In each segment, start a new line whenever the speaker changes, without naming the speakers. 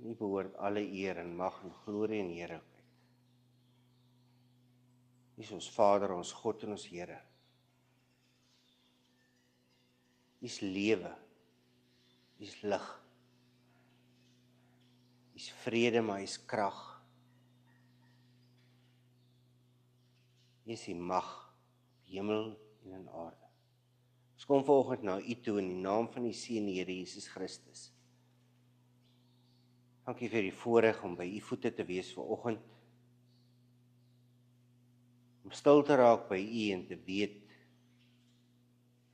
U behoort alle eer en mag en glorie en heerlikheid. U is ons Vader, ons God en ons Here. U is lewe, U is lig. U is vrede, maar U is krag. U is die mag, hemel en in aarde. Ons kom vanoggend na U toe in die naam van die Seun, die Here Jesus Christus. Dankie vir die voorreg om by U voete te wees vanoggend. Om stil te raak by U en te weet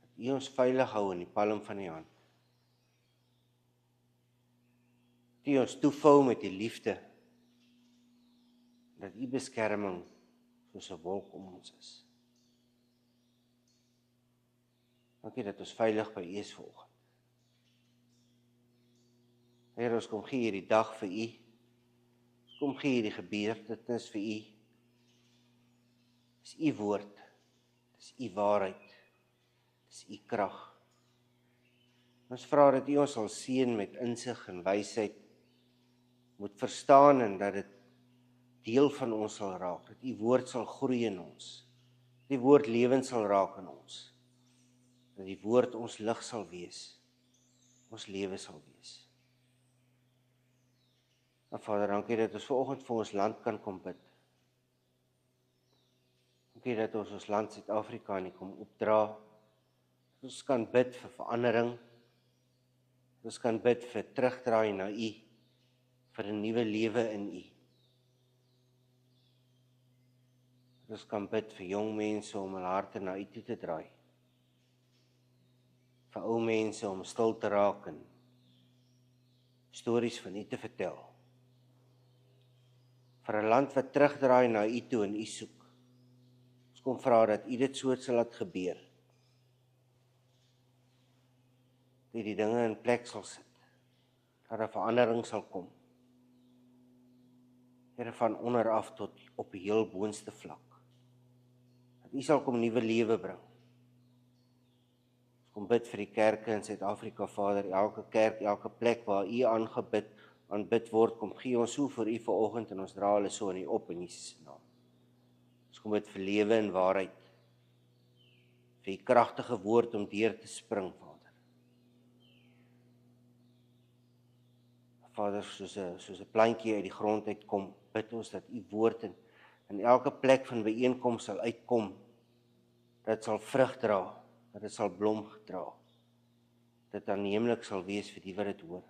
dat U ons veilig hou in die palm van U hand. Dat U ons toevou met U liefde. Dat U beskerming soos 'n wolk om ons is. Dankie dat ons veilig by U is vanoggend. Here, ons kom gee hierdie dag vir U. Ons kom gee hierdie gebeurtenis vir U. Dis U woord, dis U waarheid, dis U krag. Ons vra dat U ons sal seën met insig en wysheid, moet verstaan en dat dit deel van ons sal raak, dat U woord sal groei in ons, dat die woord lewend sal raak in ons, dat die woord ons lig sal wees, ons lewe sal wees. En Vader, dankie dat ons vanoggend vir ons land kan kom bid. Dankie dat ons land Suid-Afrika nie kom opdra. Ons kan bid vir verandering. Ons kan bid vir terugdraai na U, vir 'n nuwe lewe in U. Ons kan bid vir jong mense om hul harte na U toe te draai. Vir ou mense om stil te raak en stories van U te vertel. Vir 'n land wat terugdraai na U toe en U soek. Ons kom vra dat U dit so sal laat gebeur. Dat die dinge in plek sal sit. Dat 'n verandering sal kom. Here, van onder af tot op die heel boonste vlak. Dat U sal kom nuwe lewe bring. Ons kom bid vir die kerke in Suid-Afrika, Vader, elke kerk, elke plek waar U aanbid word, kom gee ons so vir U vanoggend en ons dra hulle so in U op in Jesus se naam. Ons kom bid vir lewe en waarheid, vir U kragtige woord om deur te spring, Vader. Vader, soos 'n plantjie uit die grond uitkom, bid ons dat U woord in elke plek van byeenkoms sal uitkom, dat dit sal vrug dra, dat dit sal blom dra, dat dit aanneemlik sal wees vir die wat dit hoor.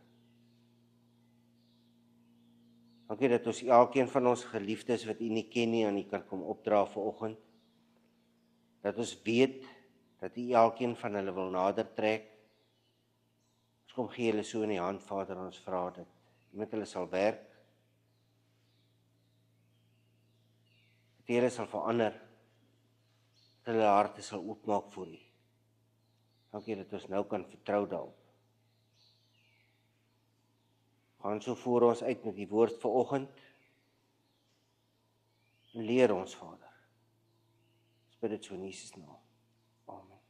Dankie dat ons elkeen van ons geliefdes wat U nie ken nie aan U kan kom opdra vanoggend. Dat ons weet dat U elkeen van hulle wil nader trek. Ons kom gee hulle so in die hand, Vader, en ons vra dat U met hulle sal werk. Dat U hulle sal verander. Dat hulle harte sal oopmaak vir U. Dankie dat ons nou kan vertrou daarop. Gaan so voor ons uit met die woord vanoggend. En leer ons, Vader. Ons bid dit so in Jesus naam. Amen.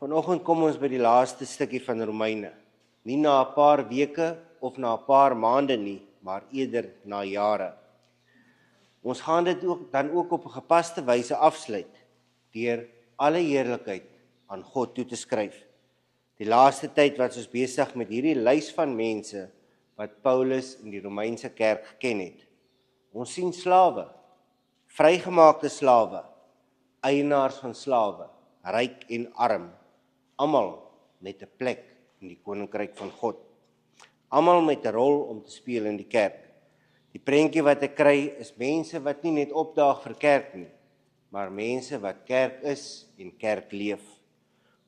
Vanoggend kom ons by die laaste stukkie van Romeine. Nie na 'n paar weke of na 'n paar maande nie, maar eerder na jare. Ons gaan dit dan ook op 'n gepaste wyse afsluit deur alle heerlikheid aan God toe te skryf. Die laaste tyd was ons besig met hierdie lys van mense wat Paulus in die Romeinse kerk geken het. Ons sien slawe, vrygemaakte slawe, eienaars van slawe, ryk en arm, almal met 'n plek in die koninkryk van God. Almal met 'n rol om te speel in die kerk. Die prentjie wat ek kry is mense wat nie net opdaag vir kerk nie, maar mense wat kerk is en kerk leef.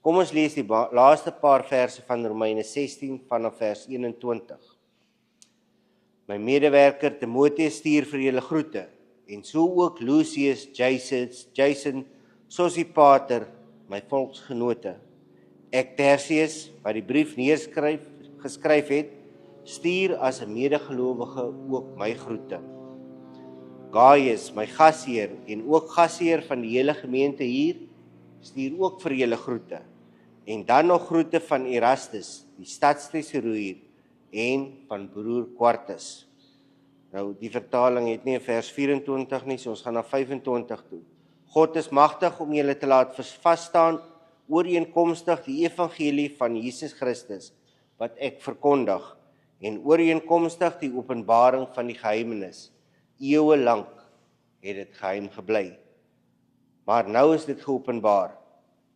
Kom ons lees die laaste paar verse van Romeine 16 vanaf vers 21. My medewerker Timoteus stuur vir julle groete, en so ook Lucius, Jason, Sosipater, my volksgenote. Ek Tertius, wat die brief geskryf het, stuur as 'n medegelowige ook my groete. Gaius, my gasheer en ook gasheer van die hele gemeente hier, stuur ook vir julle groete. En dan nog groete van Erastus, die stadstesorier, en van broer Quartus. Nou, die vertaling het nie in vers 24 nie, so ons gaan na 25 toe. God is magtig om julle te laat vasstaan ooreenkomstig die evangelie van Jesus Christus, wat ek verkondig, en ooreenkomstig die openbaring van die geheimenis. Eeue lank het dit geheim gebly. Maar nou is dit geopenbaar.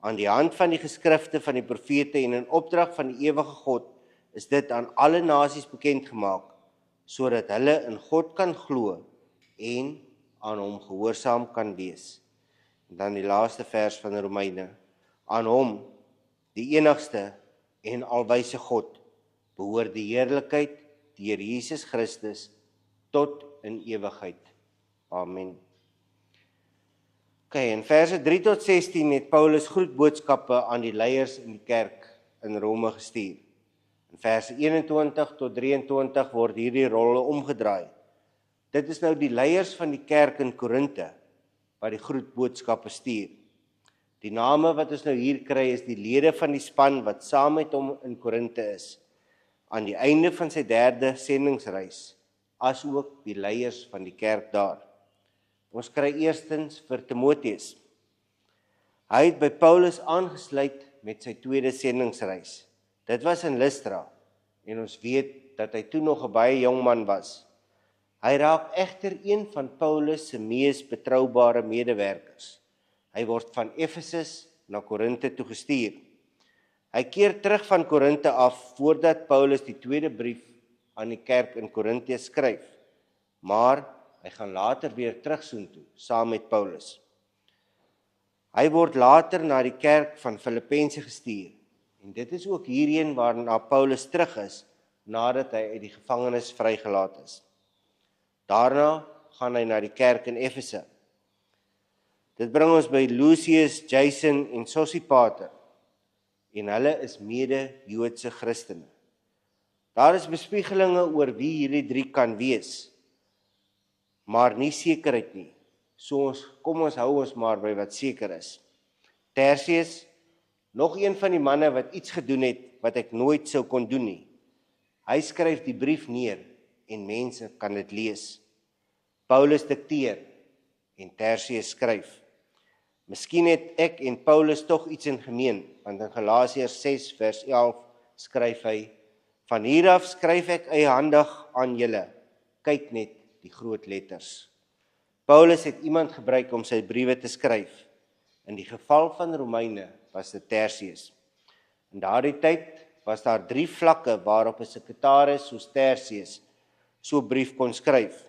Aan die hand van die geskrifte van die profete en in opdrag van die ewige God is dit aan alle nasies bekend gemaak, sodat hulle in God kan glo en aan hom gehoorsaam kan wees. En dan die laaste vers van Romeine. Aan hom, die enigste en alwyse God, behoort die heerlikheid deur Jesus Christus tot in ewigheid. Amen. In verse 3 tot 16 het Paulus groetboodskappe aan die leiers in die kerk in Rome gestuur. In verse 21 tot 23 word hierdie rolle omgedraai. Dit is nou die leiers van die kerk in Korinthe wat die groetboodskappe stuur. Die name wat ons nou hier kry is die lede van die span wat saam met hom in Korinthe is, aan die einde van sy 3de sendingsreis, as ook die leiers van die kerk daar. Ons kry eerstens vir Timotheus. Hy het by Paulus aangesluit met sy 2de sendingsreis. Dit was in Lystra, en ons weet dat hy toe nog 'n baie jong man was. Hy raak egter een van Paulus se mees betroubare medewerkers. Hy word van Efesus na Korinthe toe gestuur. Hy keer terug van Korinthe af voordat Paulus die 2de brief aan die kerk in Korinthe skryf, maar hy gaan later weer terug soontoe, saam met Paulus. Hy word later na die kerk van Filippense gestuur, en dit is ook hierheen waarna Paulus terug is, nadat hy uit die gevangenis vrygelaat is. Daarna gaan hy na die kerk in Efese. Dit bring ons by Lucius, Jason en Sosipater, en hulle is mede-Joodse Christene. Daar is bespiegelinge oor wie hierdie 3 kan wees, maar nie sekerheid nie. So kom ons hou ons maar by wat seker is. Tertius, nog een van die manne wat iets gedoen het wat ek nooit sou kon doen nie. Hy skryf die brief neer en mense kan dit lees. Paulus dikteer en Tertius skryf. Miskien het ek en Paulus tog iets in gemeen, want in Galasiërs 6 vers 11 skryf hy, van hier af skryf ek eiehandig aan julle, kyk net die groot letters. Paulus het iemand gebruik om sy briewe te skryf. In die geval van Romeine was dit Tertius. In daardie tyd was daar 3 vlakke waarop 'n sekretaris soos Tertius so 'n brief kon skryf.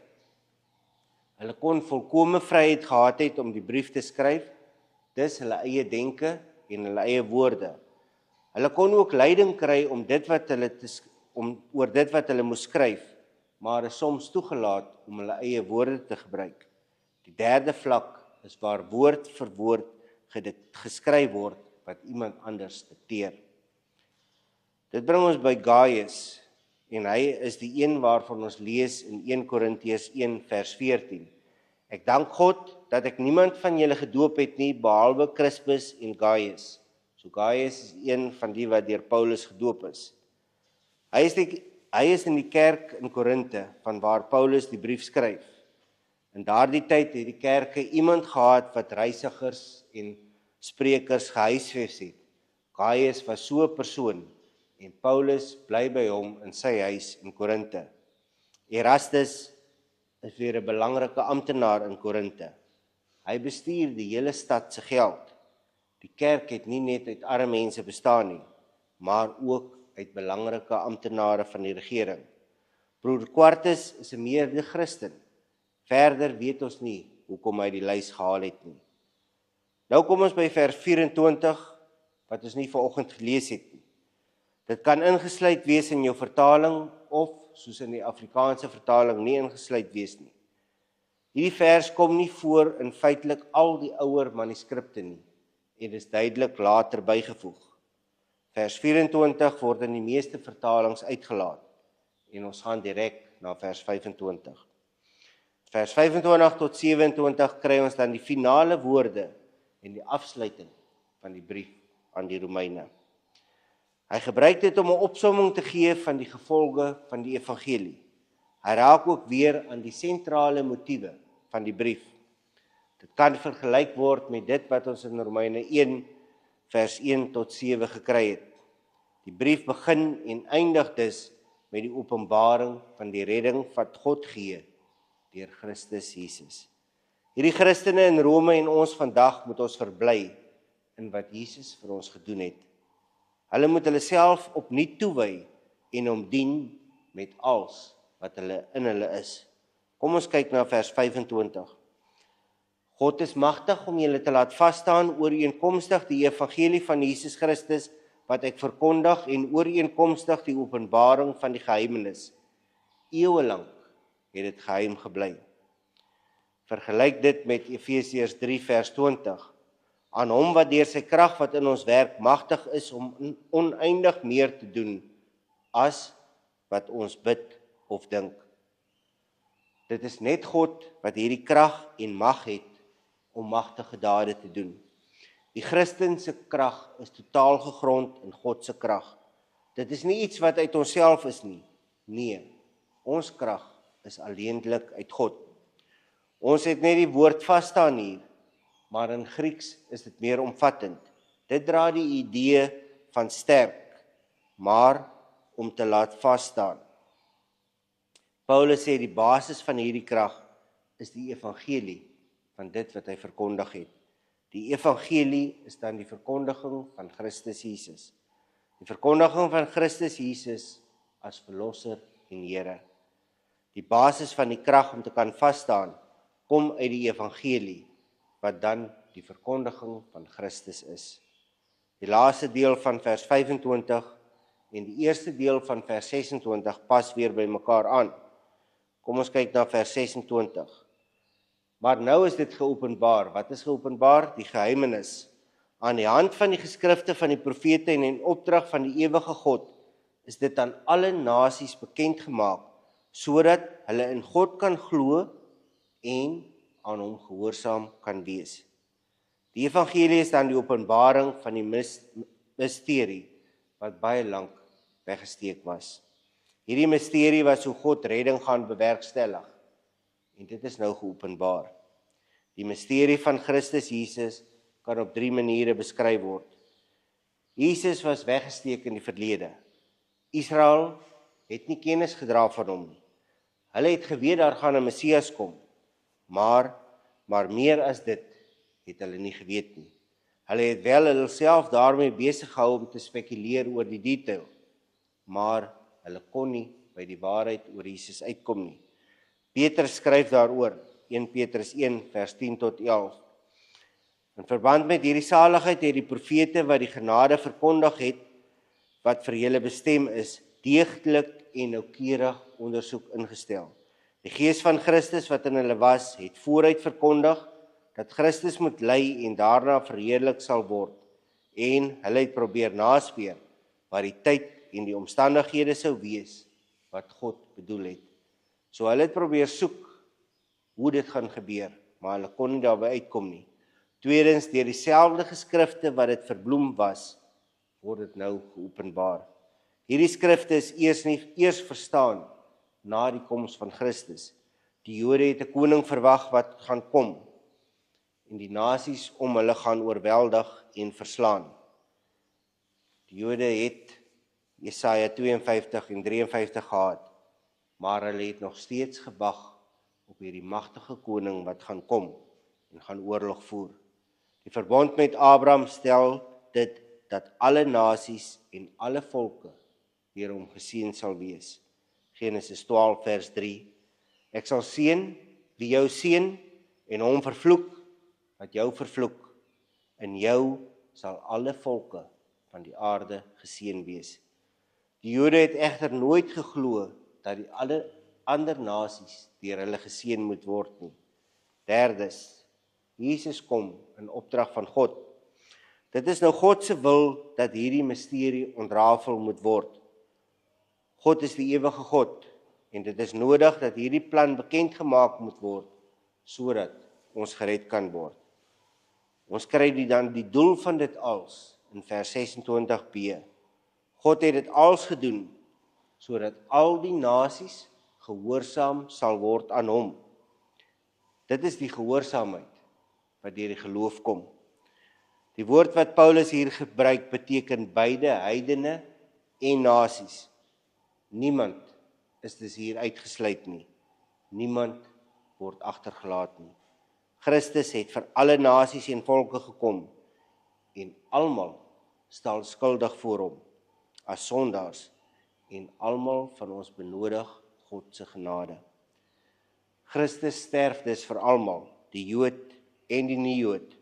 Hulle kon volkome vryheid gehad het om die brief te skryf, dis hulle eie denke en hulle eie woorde. Hulle kon ook leiding kry om oor dit wat hulle moes skryf, maar is soms toegelaat om hulle eie woorde te gebruik. Die 3de vlak is waar woord vir woord geskryf word wat iemand anders dikteer. Dit bring ons by Gaius, en hy is die een waarvan ons lees in 1 Korintiërs 1 vers 14. Ek dank God dat ek niemand van julle gedoop het nie, behalwe Crispus en Gaius. So Gaius is een van die wat deur Paulus gedoop is. Hy is in die kerk in Korinthe, van waar Paulus die brief skryf. In daardie tyd het die kerke iemand gehad wat reisigers en sprekers gehuisves het. Gaius was so 'n persoon, en Paulus bly by hom in sy huis in Korinthe. Erastus is weer 'n belangrike amptenaar in Korinthe. Hy bestuur die hele stad se geld. Die kerk het nie net uit arme mense bestaan nie, maar ook uit belangrike amptenare van die regering. Broer Quartus is 'n meerde Christen. Verder weet ons nie hoekom hy die lys gehaal het nie. Nou kom ons by vers 24, wat ons nie vanoggend gelees het nie. Dit kan ingesluit wees in jou vertaling, of soos in die Afrikaanse vertaling nie ingesluit wees nie. Hierdie vers kom nie voor in feitelik al die ouer manuskripte nie, en is duidelik later bygevoeg. Vers 24 word in die meeste vertalings uitgelaat, en ons gaan direk na vers 25. Vers 25 tot 27 kry ons dan die finale woorde en die afsluiting van die brief aan die Romeine. Hy gebruik dit om 'n opsomming te gee van die gevolge van die evangelie. Hy raak ook weer aan die sentrale motiewe van die brief. Dit kan vergelyk word met dit wat ons in Romeine 1 vers 1 tot 7 gekry het. Die brief begin en eindig dus met die openbaring van die redding wat God gee deur Christus Jesus. Hierdie Christene in Rome en ons vandag moet ons verbly in wat Jesus vir ons gedoen het. Hulle moet hulle self opnuut toewy en hom dien met alles wat hulle in hulle is. Kom ons kyk na vers 25. God is magtig om julle te laat vasstaan ooreenkomstig die evangelie van Jesus Christus wat ek verkondig en ooreenkomstig die openbaring van die geheimenis. Eeuwelang het dit geheim gebly. Vergelyk dit met Efesiërs 3 vers 20. Aan hom wat deur sy krag wat in ons werk magtig is om oneindig meer te doen as wat ons bid of dink. Dit is net God wat hierdie krag en mag het om magtige dade te doen. Die Christen se krag is totaal gegrond in God se krag. Dit is nie iets wat uit onsself is nie. Nee, ons krag is alleenlik uit God. Ons het net die woord vasstaan hier, maar in Grieks is dit meer omvattend. Dit dra die idee van sterk, maar om te laat vasstaan. Paulus sê die basis van hierdie krag is die evangelie van dit wat hy verkondig het. Die evangelie is dan die verkondiging van Christus Jesus. Die verkondiging van Christus Jesus as verlosser en Here. Die basis van die krag om te kan vasstaan kom uit die evangelie wat dan die verkondiging van Christus is. Die laaste deel van vers 25 en die eerste deel van vers 26 pas weer by mekaar aan. Kom ons kyk na vers 26. Maar nou is dit geopenbaar. Wat is geopenbaar? Die geheimenis. Aan die hand van die geskrifte van die profete en in opdrag van die ewige God is dit aan alle nasies bekend gemaak, sodat hulle in God kan glo en aan hom gehoorsaam kan wees. Die evangelie is dan die openbaring van die misterie wat baie lank weggesteek was. Hierdie misterie was hoe God redding gaan bewerkstellig. En dit is nou geopenbaar. Die misterie van Christus Jesus kan op 3 maniere beskryf word. Jesus was weggesteek in die verlede. Israel het nie kennis gedra van hom nie. Hulle het geweet daar gaan 'n Messias kom, maar meer as dit het hulle nie geweet nie. Hulle het wel hulself daarmee besig gehou om te spekuleer oor die detail, maar hulle kon nie by die waarheid oor Jesus uitkom nie. Petrus skryf daaroor, 1 Petrus 1 vers 10 tot 11. In verband met hierdie saligheid het die profete wat die genade verkondig het, wat vir julle bestem is, deeglik en noukeurig ondersoek ingestel. Die gees van Christus wat in hulle was, het vooruit verkondig dat Christus moet ly en daarna verheerlik sal word. En hulle het probeer naspeur wat die tyd en die omstandighede sou wees wat God bedoel het. So hulle het probeer soek hoe dit gaan gebeur, maar hulle kon nie daarby uitkom nie. Tweedens, deur dieselfde geskrifte wat dit verbloem was, word dit nou geopenbaar. Hierdie skrifte is eers verstaan na die koms van Christus. Die Jode het 'n koning verwag wat gaan kom en die nasies om hulle gaan oorweldig en verslaan. Die Jode het Jesaja 52 en 53 gehad, maar hulle het nog steeds gewag op hierdie magtige koning wat gaan kom en gaan oorlog voer. Die verbond met Abraham stel dit dat alle nasies en alle volke deur hom geseën sal wees. Genesis 12 vers 3. Ek sal seën wie jou seën en hom vervloek wat jou vervloek. In jou sal alle volke van die aarde geseën wees. Die Jode het egter nooit geglo dat die alle ander nasies deur hulle geseën moet word nie. Derdes, Jesus kom in opdrag van God. Dit is nou God se wil dat hierdie misterie ontrafel moet word. God is die ewige God en dit is nodig dat hierdie plan bekend gemaak moet word sodat ons gered kan word. Ons kry dan die doel van dit als in vers 26b. God het dit als gedoen, sodat al die nasies gehoorsaam sal word aan hom. Dit is die gehoorsaamheid wat deur die geloof kom. Die woord wat Paulus hier gebruik beteken beide heidene en nasies. Niemand is dus hier uitgesluit nie. Niemand word agtergelaat nie. Christus het vir alle nasies en volke gekom en almal staan skuldig voor hom as sondaars en almal van ons benodig God se genade. Christus sterf dus vir almal, die Jood en die nie-Jood.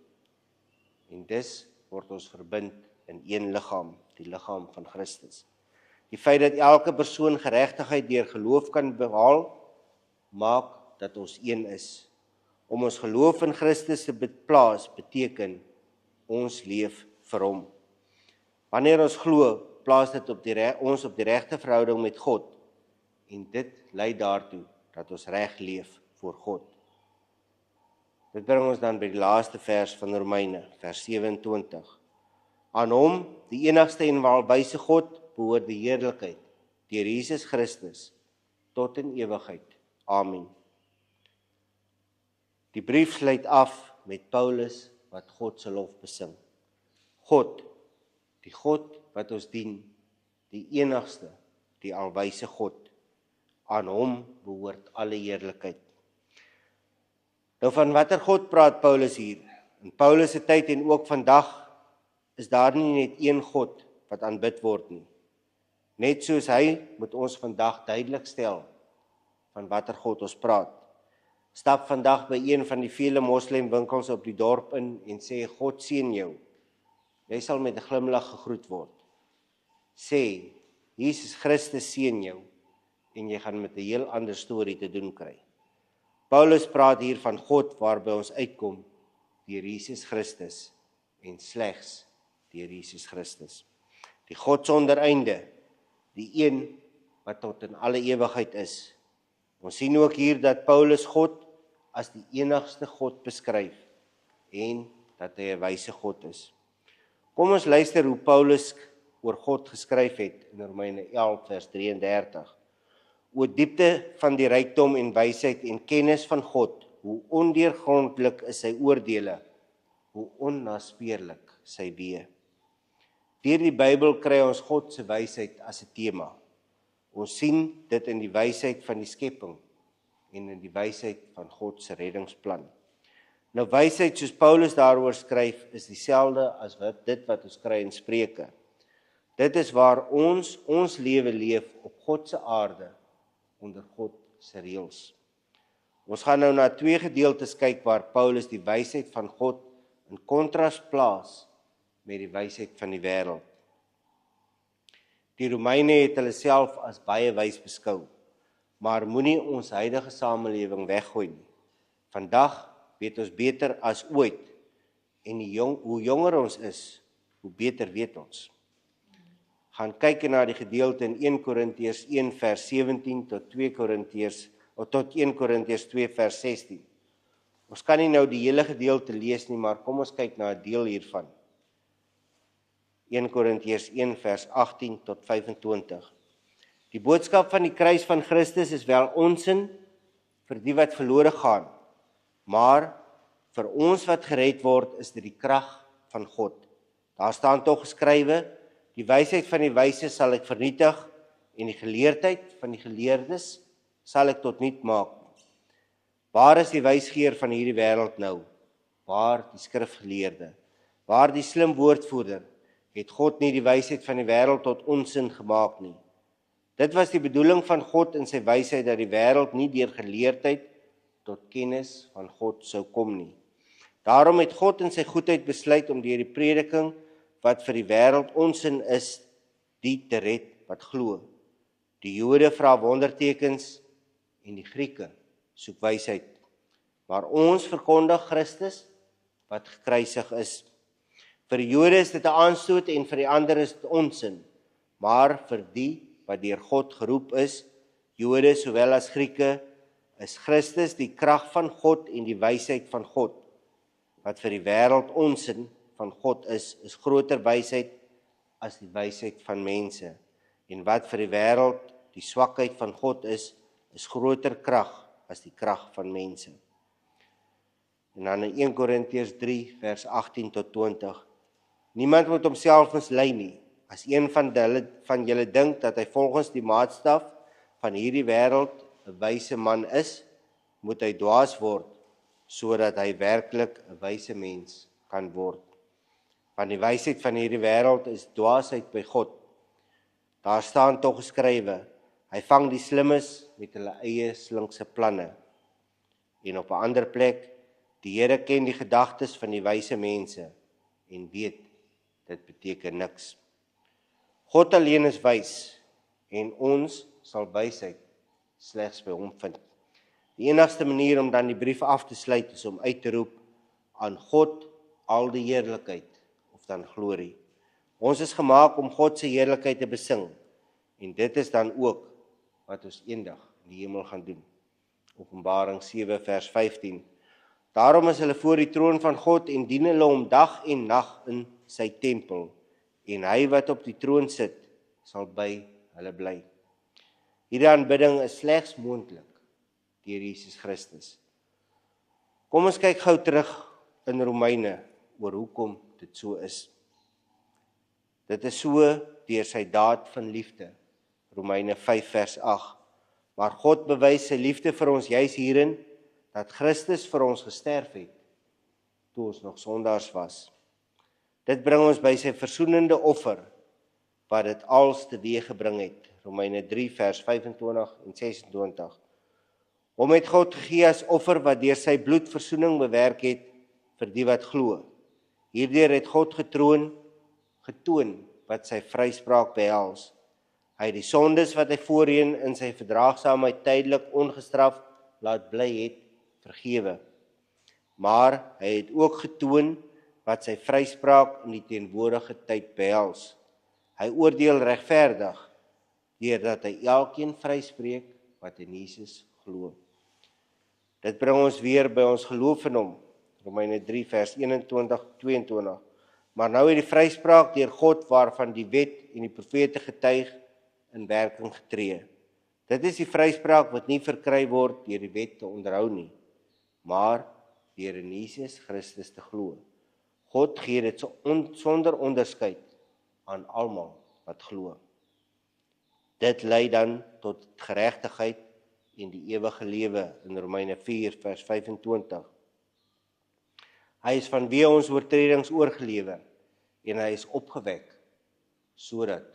En dis word ons verbind in een liggaam, die liggaam van Christus. Die feit dat elke persoon geregtigheid deur geloof kan behaal, maak dat ons een is. Om ons geloof in Christus te plaas beteken ons leef vir hom. Wanneer ons glo, plaas dit ons op die regte verhouding met God en dit lei daartoe dat ons reg leef voor God. Dit bring ons dan by die laaste vers van Romeine, vers 27. Aan hom, die enigste en alwyse God, behoort die heerlikheid deur Jesus Christus tot in ewigheid. Amen. Die brief sluit af met Paulus wat God se lof besing. God, die God wat ons dien, die enigste, die alwyse God. Aan hom behoort alle heerlikheid. Nou van watter God praat Paulus hier? In Paulus se tyd en ook vandag is daar nie net een God wat aanbid word nie. Net soos hy moet ons vandag duidelik stel van watter God ons praat. Stap vandag by een van die vele moslemwinkels op die dorp in en sê God seën jou. Jy sal met 'n glimlag gegroet word. Sê Jesus Christus seën jou en jy gaan met 'n heel ander storie te doen kry. Paulus praat hier van God waarby ons uitkom deur Jesus Christus en slegs deur Jesus Christus. Die God sonder einde, die een wat tot in alle ewigheid is. Ons sien ook hier dat Paulus God as die enigste God beskryf en dat hy 'n wyse God is. Kom ons luister hoe Paulus oor God geskryf het in Romeine 11 vers 33. O diepte van die rykdom en wysheid en kennis van God, hoe ondeurgrondlik is sy oordeele, hoe onnaspeurlik sy weë. Deur die Bybel kry ons God se wysheid as 'n tema. Ons sien dit in die wysheid van die skepping en in die wysheid van God se reddingsplan. Nou wysheid soos Paulus daaroor skryf is dieselfde as dit wat ons kry in Spreuke. Dit is waar ons lewe leef op God se aarde onder God se reëls. Ons gaan nou na 2 gedeeltes kyk waar Paulus die wysheid van God in kontras plaas met die wysheid van die wêreld. Die Romeine het hulle self as baie wys beskou, maar moenie ons huidige samelewing weggooi nie. Vandag weet ons beter as ooit en hoe jonger ons is, hoe beter weet ons. Gaan kyk na die gedeelte in 1 Korintiërs 1 vers 17 tot 1 Korintiërs 2 vers 16. Ons kan nie nou die hele gedeelte lees nie, maar kom ons kyk na 'n deel hiervan. 1 Korintiërs 1 vers 18 tot 25. Die boodskap van die kruis van Christus is wel onsin vir die wat verlore gaan, maar vir ons wat gered word is dit die krag van God. Daar staan tog geskrywe, die wysheid van die wyses sal ek vernietig en die geleerdheid van die geleerdes sal ek tot niet maak. Waar is die wysgeer van hierdie wêreld nou? Waar die skrifgeleerde? Waar die slim woordvoerder? Het God nie die wysheid van die wêreld tot onsin gemaak nie? Dit was die bedoeling van God in sy wysheid dat die wêreld nie deur geleerdheid tot kennis van God sou kom nie. Daarom het God in sy goedheid besluit om deur die prediking wat vir die wêreld onsin is, die te red wat glo. Die Jode vra wondertekens en die Grieke soek wysheid. Maar ons verkondig Christus wat gekruisig is. Vir die Jode is dit 'n aanstoot en vir die ander is dit onsin. Maar vir die wat deur God geroep is, Jode sowel as Grieke, is Christus die krag van God en die wysheid van God. Wat vir die wêreld onsin van God is groter wysheid as die wysheid van mense. En wat vir die wêreld die swakheid van God is groter krag as die krag van mense. En dan in 1 Korintiërs 3 vers 18 tot 20. Niemand moet homself mislei nie. As een van julle dink dat hy volgens die maatstaf van hierdie wêreld 'n wyse man is, moet hy dwaas word, sodat hy werklik 'n wyse mens kan word. Want die wysheid van hierdie wêreld is dwaasheid by God. Daar staan tog geskrywe, hy vang die slimmes met hulle eie slinkse planne. En op 'n ander plek, die Here ken die gedagtes van die wyse mense en weet, dit beteken niks. God alleen is wys en ons sal wysheid slegs by hom vind. Die enigste manier om dan die brief af te sluit is om uit te roep aan God al die heerlikheid of dan glorie. Ons is gemaak om God se heerlikheid te besing en dit is dan ook wat ons eendag in die hemel gaan doen. Openbaring 7 vers 15. Daarom is hulle voor die troon van God en dien hulle hom dag en nag in sy tempel. En hy wat op die troon sit, sal by hulle bly. Hierdie aanbidding is slegs moontlik deur Jesus Christus. Kom ons kyk gou terug in Romeine oor hoekom dit so is. Dit is so deur sy daad van liefde. Romeine 5 vers 8. Maar God bewys sy liefde vir ons juis hierin, dat Christus vir ons gesterf het, toe ons nog sondaars was. Dit bring ons by sy versoenende offer, wat dit als teweeggebring het. Romeine 3 vers 25 en 26. Hom het God gegee as offer wat deur sy bloed versoening bewerk het vir die wat glo. Hierdeur het God getoon wat sy vryspraak behels. Hy het die sondes wat hy voorheen in sy verdraagsaamheid tydelik ongestraf laat bly het, vergewe. Maar hy het ook getoon wat sy vryspraak in die teenwoordige tyd behels. Hy oordeel regverdig, deurdat hy elkeen vryspreek wat in Jesus glo. Dit bring ons weer by ons geloof in hom. Romeine 3 vers 21-22. Maar nou het die vryspraak deur God waarvan die wet en die profete getuig in werking getree. Dit is die vryspraak wat nie verkry word deur die wet te onderhou nie, maar deur in Jesus Christus te glo. God gee dit sonder onderskeid aan almal wat glo. Dit lei dan tot geregtigheid en die ewige lewe in Romeine 4 vers 25. Hy is vanweë ons oortredings oorgelewer en hy is opgewek sodat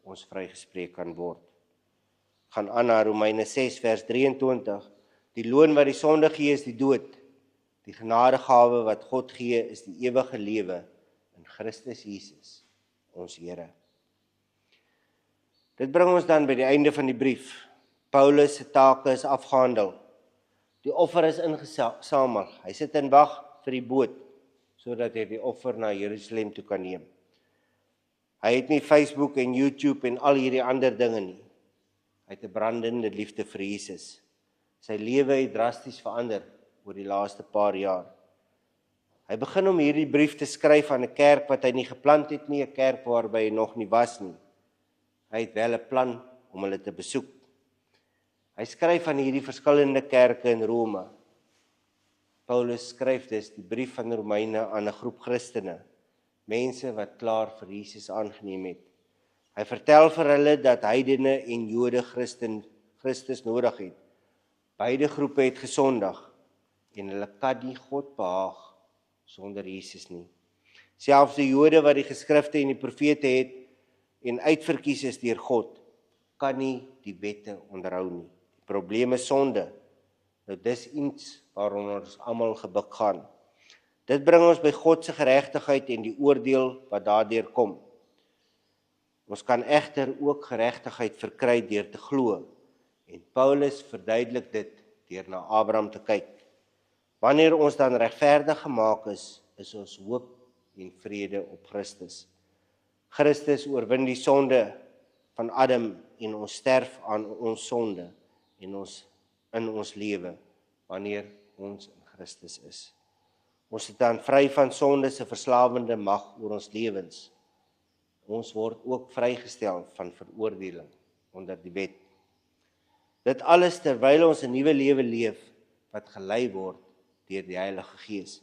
ons vrygespreek kan word. Gaan aan na Romeine 6 vers 23. Die loon wat die sonde gee is die dood. Die genadegawe wat God gee is die ewige lewe in Christus Jesus, ons Here. Dit bring ons dan by die einde van die brief. Paulus se take is afgehandel. Die offer is ingesamel. Hy sit in wag vir die boot, sodat hy die offer na Jerusalem toe kan neem. Hy het nie Facebook en YouTube en al hierdie ander dinge nie. Hy het 'n brandende liefde vir Jesus. Sy lewe het drasties verander oor die laaste paar jaar. Hy begin om hierdie brief te skryf aan 'n kerk wat hy nie geplant het nie, 'n kerk waarby hy nog nie was nie. Hy het wel 'n plan om hulle te besoek. Hy skryf aan hierdie verskillende kerke in Rome. Paulus skryf dus die brief van Romeine aan 'n groep Christene, mense wat klaar vir Jesus aangeneem het. Hy vertel vir hulle dat heidene en Jode Christus nodig het. Beide groepe het gesondig en hulle kan nie God behaag sonder Jesus nie. Selfs die Jode wat die geskrifte en die profete het en uitverkies is deur God, kan nie die wette onderhou nie. Die probleem is sonde. Nou dis iets waaronder ons almal gebuk gaan. Dit bring ons by God se geregtigheid en die oordeel wat daardeur kom. Ons kan egter ook geregtigheid verkry deur te glo. En Paulus verduidelik dit deur na Abraham te kyk. Wanneer ons dan regverdig gemaak is, is ons hoop en vrede op Christus. Christus oorwin die sonde van Adam en ons sterf aan ons sonde en in ons lewe wanneer ons in Christus is. Ons is dan vry van sonde se verslawende mag oor ons lewens. ons word ook vrygestel van veroordeling onder die wet. Dit alles terwyl ons 'n nuwe lewe leef wat gelei word deur die Heilige Gees.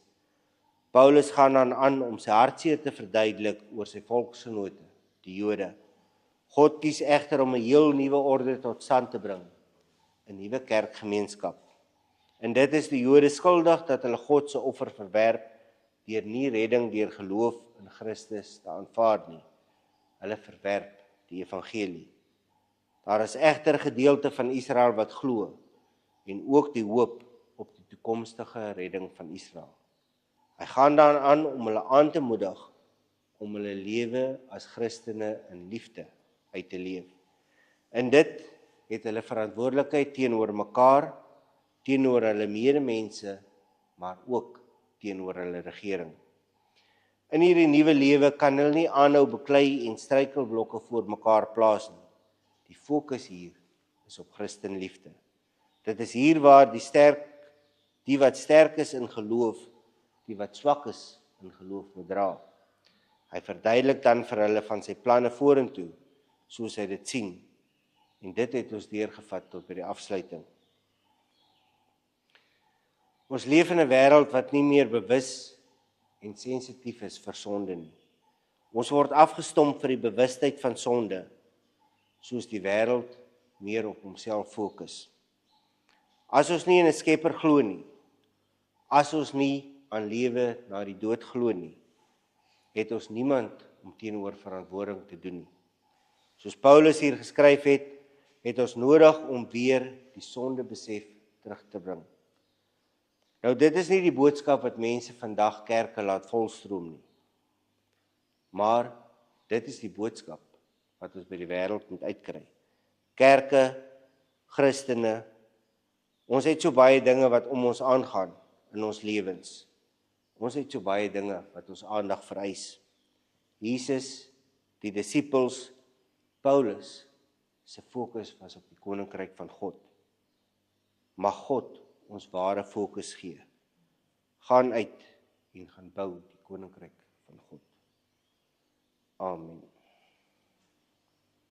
Paulus gaan dan aan om sy hartseer te verduidelik oor sy volksgenote, die Jode. God kies egter om 'n heel nuwe orde tot stand te bring, 'n nuwe kerkgemeenskap. En dit is die Jode skuldig dat hulle God se offer verwerp deur nie redding deur geloof in Christus te aanvaar nie. Hulle verwerp die evangelie. Daar is egter 'n gedeelte van Israel wat glo en ook die hoop op die toekomstige redding van Israel. Hy gaan dan aan om hulle aan te moedig om hulle lewe as Christene in liefde uit te leef. In dit het hulle verantwoordelikheid teenoor mekaar, teenoor hulle medemense, maar ook teenoor hulle regering. In hierdie nuwe lewe kan hulle nie aanhou beklei en struikelblokke voor mekaar plaas nie. Die fokus hier is op Christenliefde. Dit is hier waar die wat sterk is in geloof, die wat swak is in geloof moet dra. Hy verduidelik dan vir hulle van sy planne vorentoe, soos hy dit sien. En dit het ons deurgevat tot by die afsluiting. Ons leef in 'n wêreld wat nie meer bewus en sensitief is vir sonde nie. Ons word afgestomp vir die bewustheid van sonde, soos die wêreld meer op homself fokus. As ons nie in 'n Skepper glo nie, as ons nie aan lewe na die dood glo nie, het ons niemand om teenoor verantwoording te doen nie. Soos Paulus hier geskryf het, het ons nodig om weer die sonde besef terug te bring. Nou dit is nie die boodskap wat mense vandag kerke laat volstroom nie. Maar dit is die boodskap wat ons by die wêreld moet uitkry. Kerke, Christene, ons het so baie dinge wat om ons aangaan in ons lewens. Ons het so baie dinge wat ons aandag vereis. Jesus, die disippels, Paulus, se fokus was op die koninkryk van God. Mag God ons ware fokus gee. Gaan uit en gaan bou die koninkryk van God. Amen.